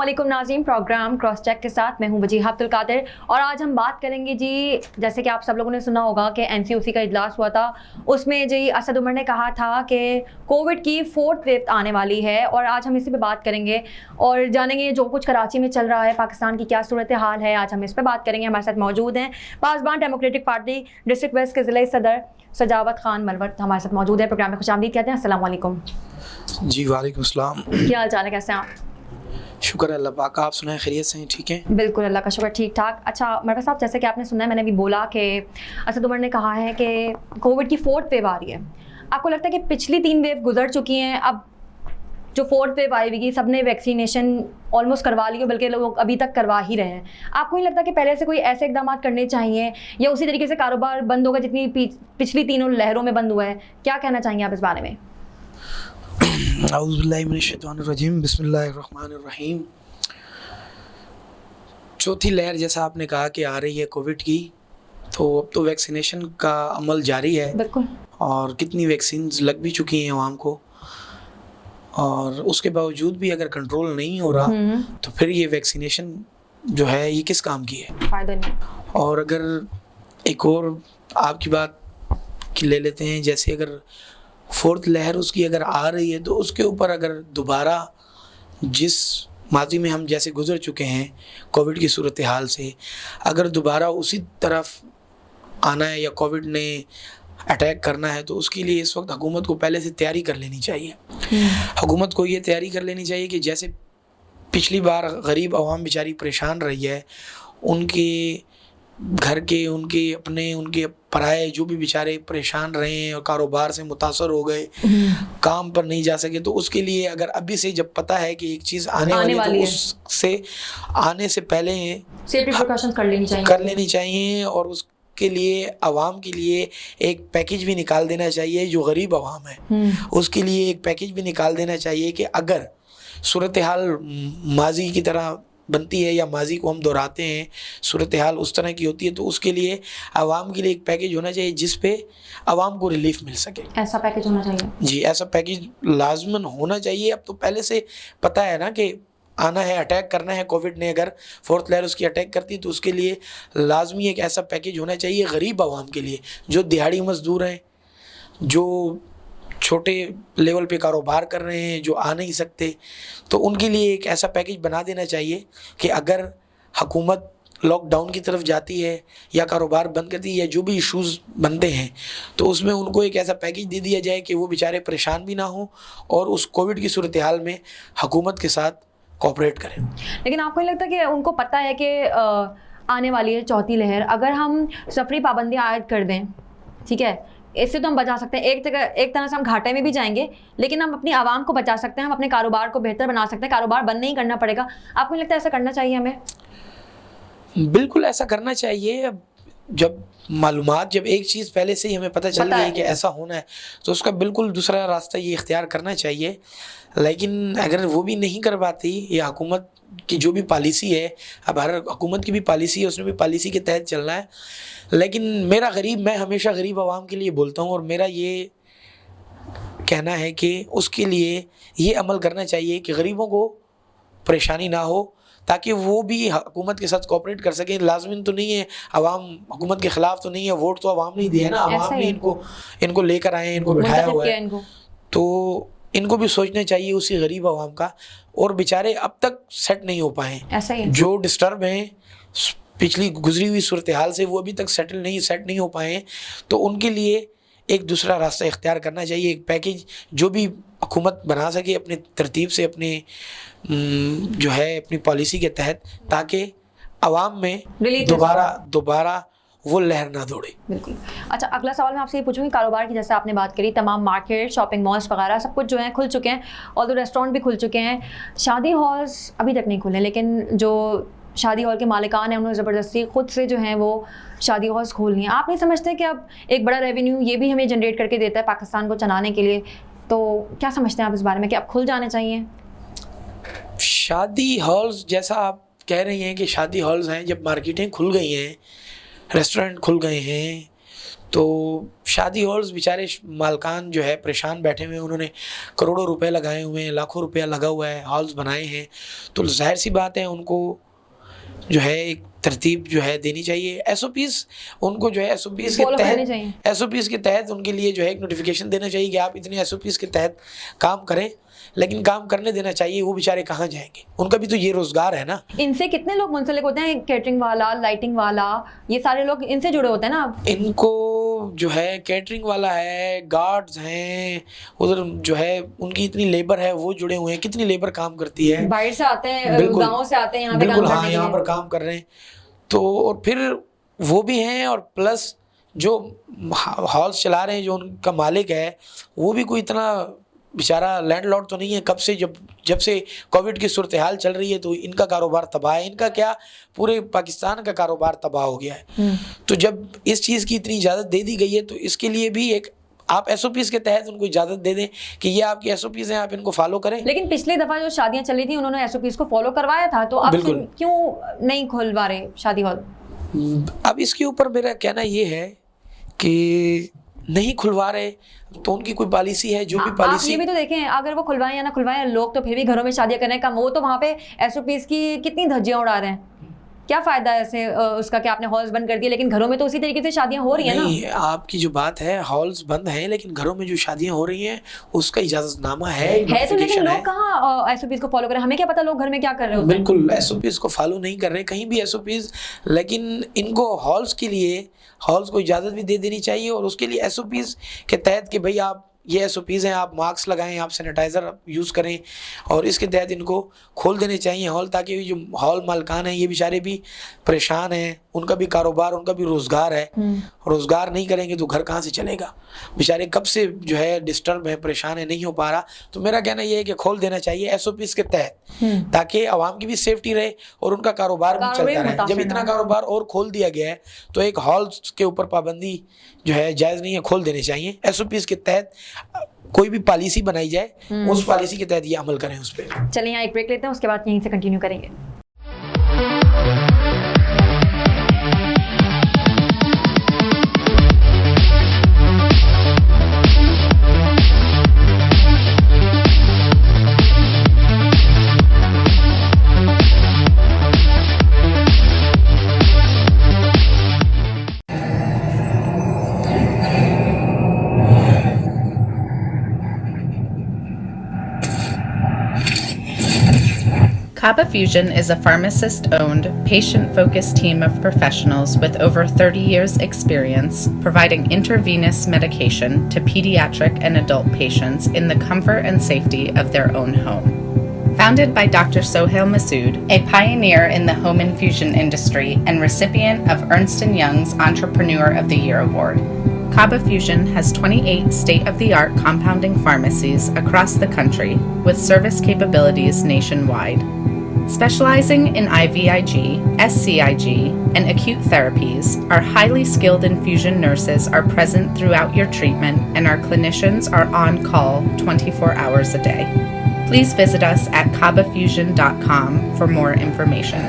अस्सलामुअलैकुम नाज़रीन, programme cross check के साथ मैं हूं वजीहा अब्दुल कादिर और आज हम बात करेंगे जी, जैसे कि आप सब लोगों ने सुना होगा कि एनसीओसी का इजलास हुआ था। उसमें जी असद उमर ने कहा था कि कोविड की 4th वेव आने वाली है और आज हम इसी पे बात करेंगे और जानेंगे जो कुछ कराची में चल रहा है, पाकिस्तान की क्या सूरत हाल है। आज हम इस पर बात करेंगे। हमारे साथ मौजूद हैं पासबान डेमोक्रेटिक पार्टी डिस्ट्रिक्ट वेस्ट के ज़िले सदर सजावत खान मलवट हमारे साथ मौजूद है। प्रोग्राम में खुशामदीद कहते हैं। अस्सलाम वालेकुम जी। वालेकुम सलाम। क्या हाल चाल है, कैसे हैं आप? शुक्र है अल्लाह पाक, आप सुनाएं खैरियत से हैं? ठीक है, बिल्कुल अल्लाह का शुक्र, ठीक ठाक। अच्छा मरवा साहब, जैसे कि आपने सुना है, मैंने भी बोला कि असद उमर ने कहा है कि कोविड की 4th वेव आ रही है। आपको लगता है कि पिछली 3 वेव गुजर चुकी हैं, अब जो 4th वेव आएगी सबने वैक्सीनेशन ऑलमोस्ट करवा ली है, बल्कि लोग अभी तक करवा ही रहे हैं। आपको नहीं लगता कि पहले से कोई ऐसे इकदाम करने चाहिए या उसी तरीके से कारोबार बंद होगा जितनी पिछली 3 लहरों में बंद हुआ है? क्या कहना चाहेंगे आप इस बारे में? औज़ु बिल्लाहि मिनश शैतानिर रजीम, बिस्मिल्लाहिर रहमानिर रहीम। चौथी लहर जैसा आपने कहा कि आ रही है कोविड की, तो अब तो वैक्सीनेशन का अमल जारी है। बिल्कुल। और कितनी वैक्सीन लग भी चुकी हैं आवाम को, और उसके बावजूद भी अगर कंट्रोल नहीं हो रहा तो फिर ये वैक्सीनेशन जो है ये किस काम की है? फायदा नहीं। और अगर एक और आपकी बात की ले लेते हैं, जैसे अगर 4th लहर उसकी अगर आ रही है तो उसके ऊपर अगर दोबारा जिस माजी में हम जैसे गुजर चुके हैं कोविड की सूरत हाल से, अगर दोबारा उसी तरफ आना है या कोविड ने अटैक करना है तो उसके लिए इस वक्त हुकूमत को पहले से तैयारी कर लेनी चाहिए। हुकूमत को ये तैयारी कर लेनी चाहिए कि जैसे पिछली बार गरीब आवाम बेचारी परेशान रही है, उनके घर के, उनके अपने, उनके पराए जो भी बेचारे परेशान रहे हैं और कारोबार से मुतासर हो गए, काम पर नहीं जा सके, तो उसके लिए अगर अभी से जब पता है कि एक चीज़ आने वाली है तो उससे आने से पहले सेफ्टी प्रिकॉशंस कर लेनी चाहिए और उसके लिए आवाम के लिए एक पैकेज भी निकाल देना चाहिए। जो गरीब आवाम है उसके लिए एक पैकेज भी निकाल देना चाहिए कि अगर सूरत हाल माजी की तरह बनती है या माजी को हम दोहराते हैं, सूरत हाल उस तरह की होती है, तो उसके लिए आवाम के लिए एक पैकेज होना चाहिए जिस पे आवाम को रिलीफ मिल सके। ऐसा पैकेज होना चाहिए जी, ऐसा पैकेज लाजमन होना चाहिए। अब तो पहले से पता है ना कि आना है, अटैक करना है कोविड ने, अगर 4th लहर उसकी अटैक करती है तो उसके लिए लाजमी एक ऐसा पैकेज होना चाहिए गरीब आवाम के लिए, जो दिहाड़ी मजदूर हैं, जो छोटे लेवल पे कारोबार कर रहे हैं, जो आ नहीं सकते, तो उनके लिए एक ऐसा पैकेज बना देना चाहिए कि अगर हुकूमत लॉकडाउन की तरफ जाती है या कारोबार बंद करती है या जो भी इश्यूज़ बनते हैं तो उसमें उनको एक ऐसा पैकेज दे दिया जाए कि वो बेचारे परेशान भी ना हो और उस कोविड की सूरत हाल में हुकूमत के साथ कोऑपरेट करें। लेकिन आपको नहीं लगता कि उनको पता है कि आने वाली है 4थी लहर? अगर हम सफरी पाबंदियाँ आयद कर दें, ठीक है, इससे तो हम बचा सकते हैं। एक तरह से हम घाटे में भी जाएंगे, लेकिन हम अपनी आवाम को बचा सकते हैं, हम अपने कारोबार को बेहतर बना सकते हैं, कारोबार बंद नहीं करना पड़ेगा। आपको नहीं लगता ऐसा करना चाहिए हमें? बिल्कुल ऐसा करना चाहिए। अब जब मालूमात, जब एक चीज़ पहले से ही हमें पता चल गई कि ऐसा होना है तो उसका बिल्कुल दूसरा रास्ता ये इख्तियार करना चाहिए। लेकिन अगर वो भी नहीं कर पाती, या हुकूमत की जो भी पॉलिसी है, अब हर हुकूमत की भी पॉलिसी है, उसने भी पॉलिसी के तहत चलना है। लेकिन मैं हमेशा गरीब आवाम के लिए बोलता हूँ और मेरा ये कहना है कि उसके लिए ये अमल करना चाहिए कि गरीबों को परेशानी ना हो, ताकि वो भी हुकूमत के साथ कोऑपरेट कर सकें। लाजमी तो नहीं है, आवाम हुकूमत के ख़िलाफ़ तो नहीं है, वोट तो आवाम नहीं दिया ना, आवाम ने इनको लेकर आए हैं, इनको बिठाया हुआ है, तो इनको भी सोचना चाहिए उसी गरीब आवाम का। और बेचारे अब तक सेट नहीं हो पाए, जो डिस्टर्ब हैं पिछली गुजरी हुई सूरत हाल से, वो अभी तक सेट नहीं हो पाए हैं, तो उनके लिए एक दूसरा रास्ता इख्तियार करना चाहिए। एक पैकेज जो भी हुकूमत बना सके अपने तरतीब से, अपने जो है अपनी पॉलिसी के तहत, ताकि आवाम में दोबारा वो लहर ना दौड़े। बिल्कुल। अच्छा, अगला सवाल मैं आपसे ये पूछूंगी, कारोबार की जैसे आपने बात करी, तमाम मार्केट, शॉपिंग मॉल्स वगैरह सब कुछ जो है खुल चुके हैं, और तो रेस्टोरेंट भी खुल चुके हैं, शादी हॉल्स अभी तक नहीं खुले, लेकिन जो शादी हॉल के मालिकान हैं उन्होंने ज़बरदस्ती खुद से जो हैं वो शादी हॉल्स खोल लिए हैं। आप नहीं समझते कि अब एक बड़ा रेवेन्यू ये भी हमें जनरेट करके देता है पाकिस्तान को चलाने के लिए? तो क्या समझते हैं आप इस बारे में कि अब खुल जाने चाहिए शादी हॉल्स? जैसा आप कह रही हैं कि शादी हॉल्स हैं, जब मार्केटें खुल गई हैं, रेस्टोरेंट खुल गए हैं, तो शादी हॉल्स बेचारे मालकान जो है परेशान बैठे हुए हैं, उन्होंने करोड़ों रुपए लगाए हुए हैं, लाखों रुपया लगा हुआ है, हॉल्स बनाए हैं, तो जाहिर सी बात है उनको जो है एक तरतीब जो है देनी चाहिए। एसओपीज उनको जो है एसओपीज के तहत उनके लिए जो है एक नोटिफिकेशन देना चाहिए कि आप इतने एसओपीज के तहत काम करें, लेकिन काम करने देना चाहिए। वो बेचारे कहाँ जाएंगे, उनका भी तो ये रोजगार है ना। इनसे कितने लोग मुंसलिक होते हैं? कैटरिंग वाला, लाइटिंग वाला, ये सारे लोग इनसे जुड़े होते हैं ना। इनको जो है कैटरिंग वाला है, गार्ड्स हैं, उधर जो है उनकी इतनी लेबर है, वो जुड़े हुए हैं। कितनी लेबर काम करती है, बाहर से आते हैं, गाँव से आते हैं, बिल्कुल हाँ, यहाँ पर काम कर रहे हैं। तो और फिर वो भी हैं, और प्लस जो हॉल्स चला रहे हैं, जो उनका मालिक है, वो भी कोई इतना बेचारा लैंडलॉर्ड तो नहीं है। कब से जब से कोविड की सूरत हाल चल रही है, तो इनका कारोबार तबाह है। इनका क्या, पूरे पाकिस्तान का कारोबार तबाह हो गया है। तो जब इस चीज़ की इतनी इजाज़त दे दी गई है, तो इसके लिए भी एक आप एसओपीज के तहत उनको इजाज़त दे दें कि ये आपकी एसओपीज हैं, आप इनको फॉलो करें। लेकिन पिछली दफ़ा जो शादियां चली थी, उन्होंने एसओपीज को फॉलो करवाया था, तो अब क्यों नहीं खुलवा रहे शादी हॉल? अब इसके ऊपर मेरा कहना ये है कि नहीं खुलवा रहे, तो उनकी कोई पॉलिसी है, जो भी पॉलिसी। आप ये भी तो देखें, अगर वो खुलवाएं या ना खुलवाएं, लोग तो फिर भी घरों में शादियां करने का, वो तो वहाँ पे एसओपीज की कितनी धज्जियां उड़ा रहे हैं। क्या फायदा है ऐसे उसका कि आपने हॉल्स बंद कर दिए, लेकिन घरों में तो उसी तरीके से शादियां हो रही हैं ना। नहीं, आपकी जो बात है, हॉल्स बंद हैं, लेकिन घरों में जो शादियां हो रही हैं उसका इजाजतनामा है तो, लेकिन लोग कहाँ एसओपीज को फॉलो कर रहे हैं? हमें क्या पता लोग घर में क्या कर रहे हैं। बिल्कुल एसओपीज को फॉलो नहीं कर रहे कहीं भी एसओपीज, लेकिन इनको हॉल्स के लिए हॉल्स को इजाज़त भी दे देनी चाहिए, और उसके लिए एसओपीज के तहत कि भाई आप ये एसओपीज़ हैं, आप मास्क लगाएं, आप सैनिटाइज़र यूज़ करें, और इसके तहत इनको खोल देने चाहिए हॉल, ताकि जो हॉल मालकान हैं ये बेचारे भी परेशान हैं, उनका भी कारोबार, उनका भी रोज़गार है। रोज़गार नहीं करेंगे तो घर कहाँ से चलेगा? बेचारे कब से जो है डिस्टर्ब है, परेशान है, नहीं हो पा रहा। तो मेरा कहना ये है कि खोल देना चाहिए एसओपीज़ के तहत, ताकि आवाम की भी सेफ्टी रहे और उनका कारोबार भी चलता रहे। जब इतना कारोबार और खोल दिया गया है, तो एक हॉल के ऊपर पाबंदी जो है जायज़ नहीं है, खोल देने चाहिए। एसओपीज़ के तहत कोई भी पॉलिसी बनाई जाए, उस पॉलिसी के तहत ये अमल करें उस पर। चलिए यहाँ एक ब्रेक लेते हैं, उसके बाद यहीं से कंटिन्यू करेंगे। Kaba Fusion is a pharmacist-owned, patient-focused team of professionals with over 30 years' experience providing intravenous medication to pediatric and adult patients in the comfort and safety of their own home. Founded by Dr. Sohail Masood, a pioneer in the home infusion industry and recipient of Ernst & Young's Entrepreneur of the Year Award, Kaba Fusion has 28 state-of-the-art compounding pharmacies across the country with service capabilities nationwide. Specializing in IVIG, SCIG, and acute therapies, our highly skilled infusion nurses are present throughout your treatment, and our clinicians are on call 24 hours a day. Please visit us at kabafusion.com for more information.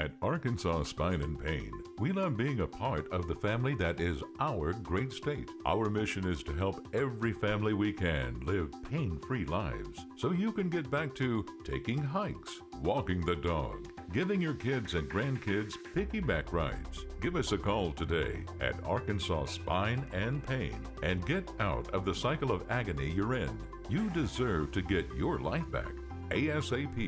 At Arkansas Spine and Pain, we love being a part of the family that is our great state. Our mission is to help every family we can live pain-free lives so you can get back to taking hikes, walking the dog, giving your kids and grandkids piggyback rides. Give us a call today at Arkansas Spine and Pain and get out of the cycle of agony you're in. You deserve to get your life back ASAP.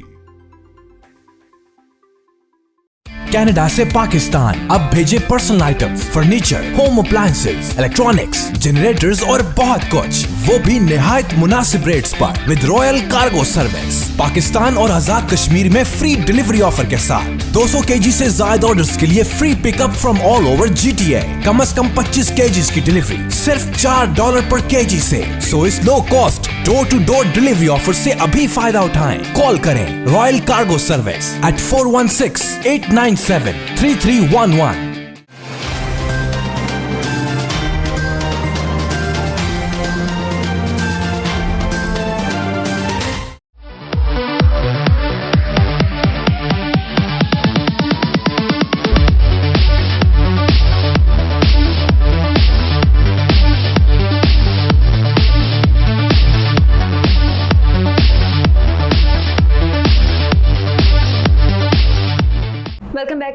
Canada से पाकिस्तान अब भेजे personal items, furniture, home appliances, electronics, generators और बहुत कुछ, वो भी निहायत मुनासिब रेट्स पर with royal cargo service. Pakistan और आजाद कश्मीर में फ्री डिलीवरी ऑफर के साथ 200 केजी से ज्यादा ऑर्डर्स के लिए free pickup from all over GTA। कम से कम 25 केजीज की डिलीवरी सिर्फ $4 पर केजी से। सो इस low cost door to door delivery offer से अभी फायदा उठाएं। कॉल करें रॉयल कार्गो सर्विस at 416-897-3311।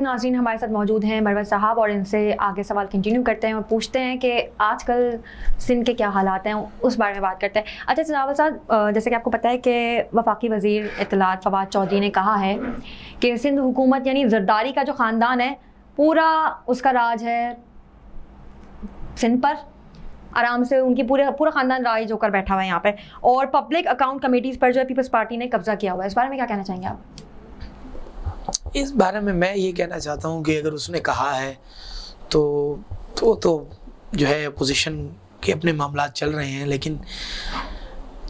एक नाज़रीन हमारे साथ मौजूद हैं मरवत साहब, और इनसे आगे सवाल कंटिन्यू करते हैं और पूछते हैं कि आजकल सिंध के क्या हालात हैं, उस बारे में बात करते हैं। अच्छा सजावत साहब, जैसे कि आपको पता है कि वफाकी वज़ीर इत्तलात फवाद चौधरी ने कहा है कि सिंध हुकूमत यानी जरदारी का जो ख़ानदान है पूरा उसका राज है सिंध पर, आराम से उनकी पूरा ख़ानदान राज होकर बैठा हुआ है यहाँ पर, और पब्लिक अकाउंट कमेटीज़ पर जो है पीपल्स पार्टी ने कब्ज़ा किया हुआ है। इस बारे में क्या कहना चाहेंगे आप? इस बारे में मैं ये कहना चाहता हूँ कि अगर उसने कहा है तो जो है अपोजिशन के अपने मामलात चल रहे हैं, लेकिन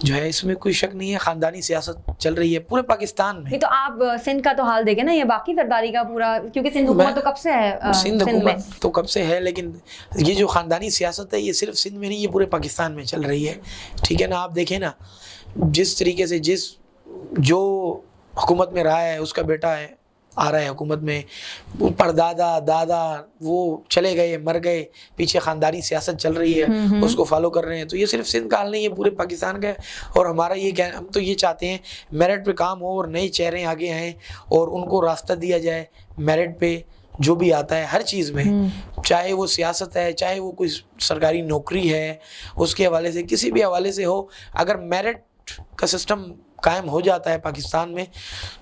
जो है इसमें कोई शक नहीं है ख़ानदानी सियासत चल रही है पूरे पाकिस्तान में। नहीं तो आप सिंध का तो हाल देखें ना, ये बाकी जरदारी का पूरा, क्योंकि सिंध हुकूमत तो कब से है, सिंध हुकूमत तो कब से है, लेकिन ये जो ख़ानदानी सियासत है ये सिर्फ सिंध में नहीं, ये पूरे पाकिस्तान में चल रही है। ठीक है ना, आप देखें ना जिस तरीके से जो हुकूमत में रहा है उसका बेटा है आ रहा है हुकूमत में, परदादा दादा वो चले गए मर गए, पीछे ख़ानदानी सियासत चल रही है, उसको फॉलो कर रहे हैं। तो ये सिर्फ सिंध का हाल नहीं है, पूरे पाकिस्तान का है। और हमारा ये हम तो ये चाहते हैं मेरिट पे काम हो और नए चेहरे आगे आएँ और उनको रास्ता दिया जाए मेरिट पे, जो भी आता है हर चीज़ में, चाहे वो सियासत है, चाहे वो कोई सरकारी नौकरी है, उसके हवाले से किसी भी हवाले से हो, अगर मेरिट का सिस्टम कायम हो जाता है पाकिस्तान में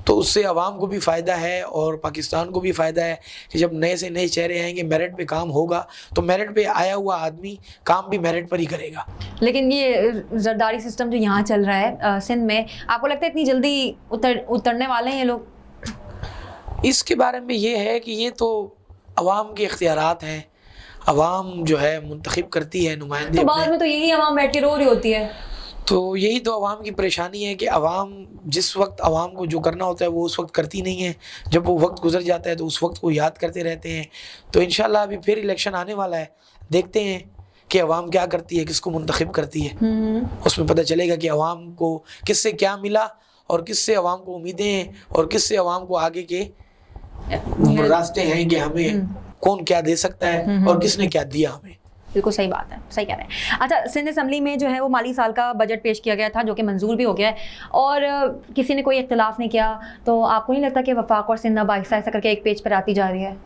तो उससे आवाम को भी फ़ायदा है और पाकिस्तान को भी फ़ायदा है कि जब नए से नए चेहरे आएंगे, मेरिट पे काम होगा, तो मेरिट पे आया हुआ आदमी काम भी मेरिट पर ही करेगा। लेकिन ये जरदारी सिस्टम जो यहाँ चल रहा है सिंध में, आपको लगता है इतनी जल्दी उतरने वाले हैं ये लोग? इसके बारे में ये है कि ये तो अवाम के इख्तियारात हैं, अवाम जो है मुंतखब करती है नुमाइंदे। तो बाद में तो यही अवाम बैठ के रो रही होती है। तो यही तो अवाम की परेशानी है कि अवाम जिस वक्त अवाम को जो करना होता है वो उस वक्त करती नहीं है, जब वो वक्त गुजर जाता है तो उस वक्त को याद करते रहते हैं। तो इंशाल्लाह अभी फिर इलेक्शन आने वाला है, देखते हैं कि अवाम क्या करती है, किसको मुंतखब करती है, उसमें पता चलेगा कि अवाम को किससे क्या मिला और किससे अवाम को उम्मीदें हैं और किससे अवाम को आगे के रास्ते हैं कि हमें कौन क्या दे सकता है और किसने क्या दिया हमें। बिल्कुल सही बात है, सही कह रहे हैं। अच्छा, सिंध असम्बली में जो है वो माली साल का बजट पेश किया गया था जो कि मंजूर भी हो गया है और किसी ने कोई इख्तिलाफ नहीं किया, तो आपको नहीं लगता कि वफाक और सिंध अब आहिस्ता आहिस्ता करके एक पेज पर आती जा रही है?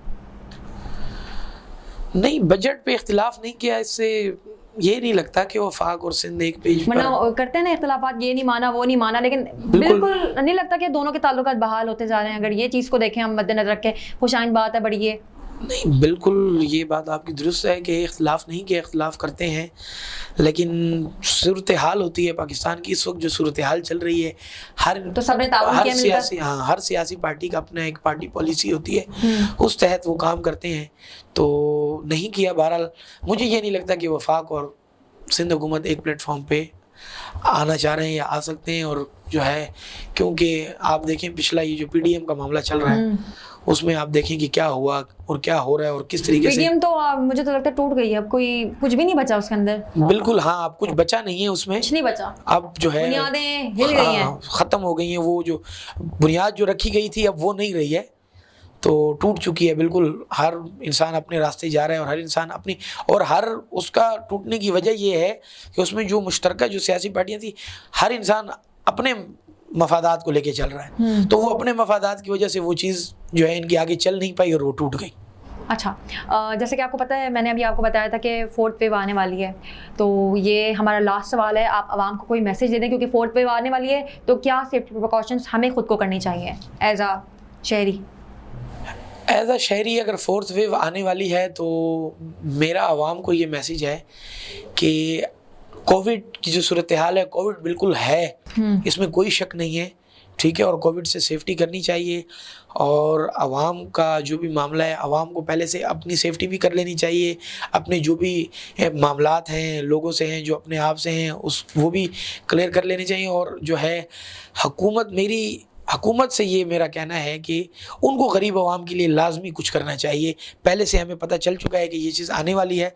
नहीं, बजट पे इख्तिलाफ नहीं किया, इससे ये नहीं लगता कि वफाक और सिंध एक पेज पर करते हैं ना इख्तिलाफात, ये नहीं माना वो नहीं माना, लेकिन बिल्कुल नहीं लगता कि दोनों के ताल्लुकात बहाल होते जा रहे हैं। अगर ये चीज़ को देखें हम मद्देनजर रख के, खुशाइन बात है बड़ी ये। नहीं, बिल्कुल ये बात आपकी दुरुस्त है कि इख्तिलाफ़ नहीं किया, इख्तिलाफ़ करते हैं, लेकिन सूरत हाल होती है पाकिस्तान की इस वक्त जो सूरत हाल चल रही है, तो सबने ताउन किया सियासी हर सियासी पार्टी का अपना एक पार्टी पॉलिसी होती है, उस तहत वो काम करते हैं, तो नहीं किया। बहरहाल मुझे ये नहीं लगता कि वफाक और सिंध हुकूमत एक प्लेटफॉर्म पे आना चाह रहे हैं या आ सकते हैं। और जो है क्योंकि आप देखें पिछला ये जो PDM का मामला चल रहा है उसमें आप देखें कि क्या हुआ और क्या हो रहा है और किस तरीके से PDM तो मुझे तो लगता है टूट गई है, अब कोई कुछ भी नहीं बचा उसके अंदर। बिल्कुल हाँ, अब कुछ बचा नहीं है उसमें, कुछ नहीं बचा, अब जो है बुनियादें हिल गई हैं, ख़त्म हो गई हैं, वो जो बुनियाद जो रखी गई थी अब वो नहीं रही है, तो टूट चुकी है बिल्कुल। हर इंसान अपने रास्ते जा रहा है और हर इंसान अपनी, और हर उसका टूटने की वजह ये है कि उसमें जो मुश्तरका जो सियासी पार्टियां थी, हर इंसान अपने मफादात को लेके चल रहा है, तो वो अपने मफादात की वजह से वो चीज़ जो है इनकी आगे चल नहीं पाई और वो टूट गई। अच्छा, जैसे कि आपको पता है, मैंने अभी आपको बताया था कि 4th वेव आने वाली है, तो ये हमारा लास्ट सवाल है, आप आवाम को कोई मैसेज दे दें क्योंकि 4th वेव आने वाली है, तो क्या सेफ्टी प्रिकॉशंस हमें खुद को करनी चाहिए एज अ शहरी? एज अ शहरी अगर 4th वेव आने वाली है तो मेरा आवाम को ये मैसेज है कि कोविड की जो सूरत हाल है, कोविड बिल्कुल है, इसमें कोई शक नहीं है, ठीक है, और कोविड से सेफ्टी करनी चाहिए। और आवाम का जो भी मामला है, आवाम को पहले से अपनी सेफ्टी भी कर लेनी चाहिए, अपने जो भी मामलात हैं लोगों से हैं जो अपने आप से हैं वो भी क्लियर कर लेने चाहिए। और जो है हुकूमत से ये मेरा कहना है कि उनको गरीब आवाम के लिए लाजमी कुछ करना चाहिए। पहले से हमें पता चल चुका है कि ये चीज़ आने वाली है,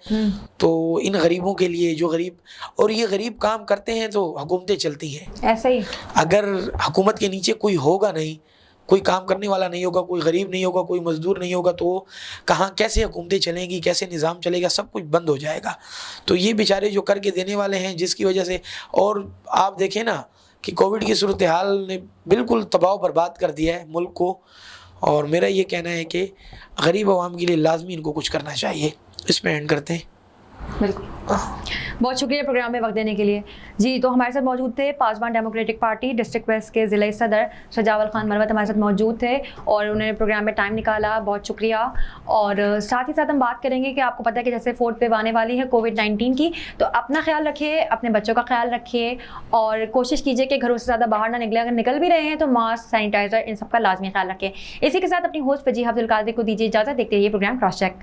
तो इन गरीबों के लिए जो गरीब, और ये गरीब काम करते हैं तो हुकूमतें चलती हैं ऐसा ही। अगर हुकूमत के नीचे कोई होगा नहीं, कोई काम करने वाला नहीं होगा, कोई गरीब नहीं होगा, कोई मजदूर नहीं होगा, तो कहाँ कैसे हुकूमतें चलेंगी, कैसे निज़ाम चलेगा, सब कुछ बंद हो जाएगा। तो ये बेचारे जो करके देने वाले हैं जिसकी वजह से, और आप देखें ना कि कोविड की सूरत हाल ने बिल्कुल तबाह बर्बाद कर दिया है मुल्क को, और मेरा ये कहना है कि गरीब आवाम के लिए लाजमी इनको कुछ करना चाहिए। इसमें एंड करते हैं। बिल्कुल, बहुत शुक्रिया प्रोग्राम में वक्त देने के लिए जी। तो हमारे साथ मौजूद थे पासबान डेमोक्रेटिक पार्टी डिस्ट्रिक्ट वेस्ट के ज़िला सदर शजावल खान मरवत हमारे साथ मौजूद थे और उन्होंने प्रोग्राम में टाइम निकाला, बहुत शुक्रिया। और साथ ही साथ हम बात करेंगे कि आपको पता है कि जैसे 4th वेव आने वाली है कोविड-19 की, तो अपना ख्याल रखिए, अपने बच्चों का ख्याल रखिए और कोशिश कीजिए कि घरों से ज़्यादा बाहर ना निकले। अगर निकल भी रहे हैं तो मास्क, सैनिटाइज़र, इन सब का लाजमी ख्याल रखें। इसी के साथ अपनी होस्ट वजीहा अब्दुल कादिर को दीजिए इजाज़त। देखते रहिए प्रोग्राम क्रॉस चेक।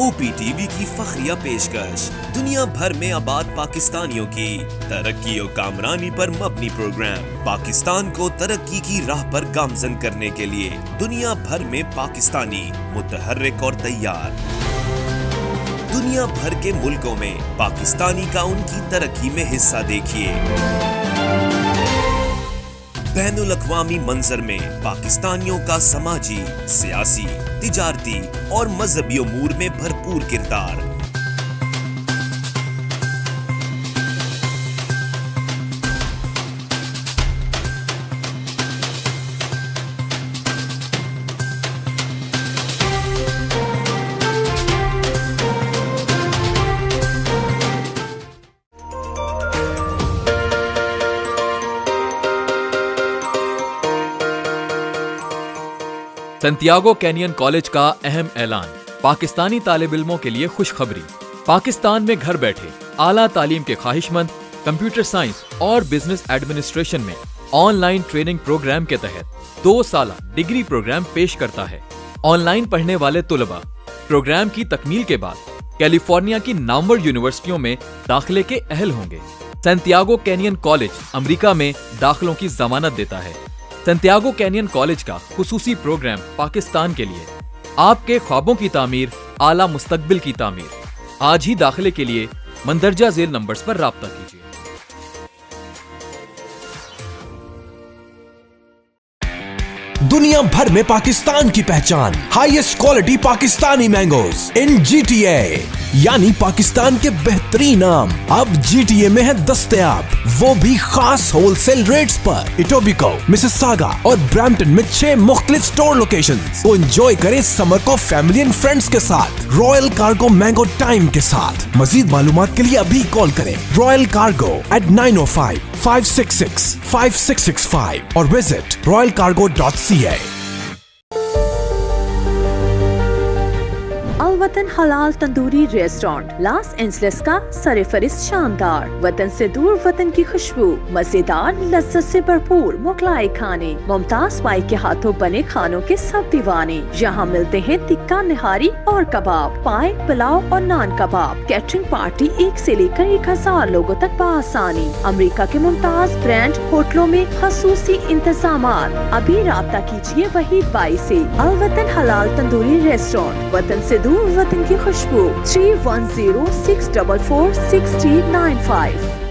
OPTV की फखरिया पेशकश दुनिया भर में आबाद पाकिस्तानियों की तरक्की और कामरानी पर मबनी प्रोग्राम पाकिस्तान को तरक्की की राह पर गामजन करने के लिए दुनिया भर में पाकिस्तानी मुतहर्रिक और तैयार। दुनिया भर के मुल्कों में पाकिस्तानी का उनकी तरक्की में हिस्सा देखिए। बैनुल अक़वामी मंजर में पाकिस्तानियों का समाजी, सियासी, तिजारती और मजहबी उमूर में भरपूर किरदार। सैंटियागो कैनियन कॉलेज का अहम ऐलान। पाकिस्तानी तालिब इल्मों के लिए खुशखबरी। पाकिस्तान में घर बैठे आला तालीम के ख्वाहिशमंद कंप्यूटर साइंस और बिजनेस एडमिनिस्ट्रेशन में ऑनलाइन ट्रेनिंग प्रोग्राम के तहत 2 साला डिग्री प्रोग्राम पेश करता है। ऑनलाइन पढ़ने वाले तुलबा प्रोग्राम की तकमील के बाद कैलिफोर्निया की नामवर यूनिवर्सिटियों में दाखिले के अहल होंगे। सैंटियागो कैनियन कॉलेज अमेरिका में दाखिलों की जमानत देता है। सैंटियागो कैनियन कॉलेज का खुसूसी प्रोग्राम पाकिस्तान के लिए आपके ख्वाबों की तामीर, आला मुस्तकबिल की तामीर। आज ही दाखिले के लिए मंदरजा झेल नंबर्स पर राब्ता कीजिए। दुनिया भर में पाकिस्तान की पहचान, हाईएस्ट क्वालिटी पाकिस्तानी मैंगोज इन GTA, यानी पाकिस्तान के बेहतरीन आम अब GTA में है दस्तयाब, वो भी खास होलसेल रेट्स पर। इटोबिको, मिसिसागा और ब्रैम्पटन में 6 मुख्तलिफ स्टोर लोकेशंस। तो एंजॉय करें समर को फैमिली एंड फ्रेंड्स के साथ, रॉयल कार्गो मैंगो टाइम के साथ। मजीद मालूमात के लिए अभी कॉल करें रॉयल कार्गो at 905-566-5665 और विजिट royalcargo.ca। वतन हलाल तंदूरी रेस्टोरेंट लॉस एंजलिस का सरफरिस्त शानदार, वतन से दूर वतन की खुशबू, मजेदार लज्जत से भरपूर मुगलाई खाने, मुमताज भाई के हाथों बने खानों के सब दीवाने। यहाँ मिलते हैं टिक्का, निहारी और कबाब, पाए, पुलाव और नान कबाब। कैटरिंग पार्टी 1 से लेकर 1000 लोगों तक बआसानी। अमेरिका के मुमताज ब्रांड होटलों में खसूसी इंतजामात। अभी राब्ता कीजिए वहीद भाई से। अल वतन हलाल तंदूरी रेस्टोरेंट, वतन से दूर वतन की खुशबू। 3106446095।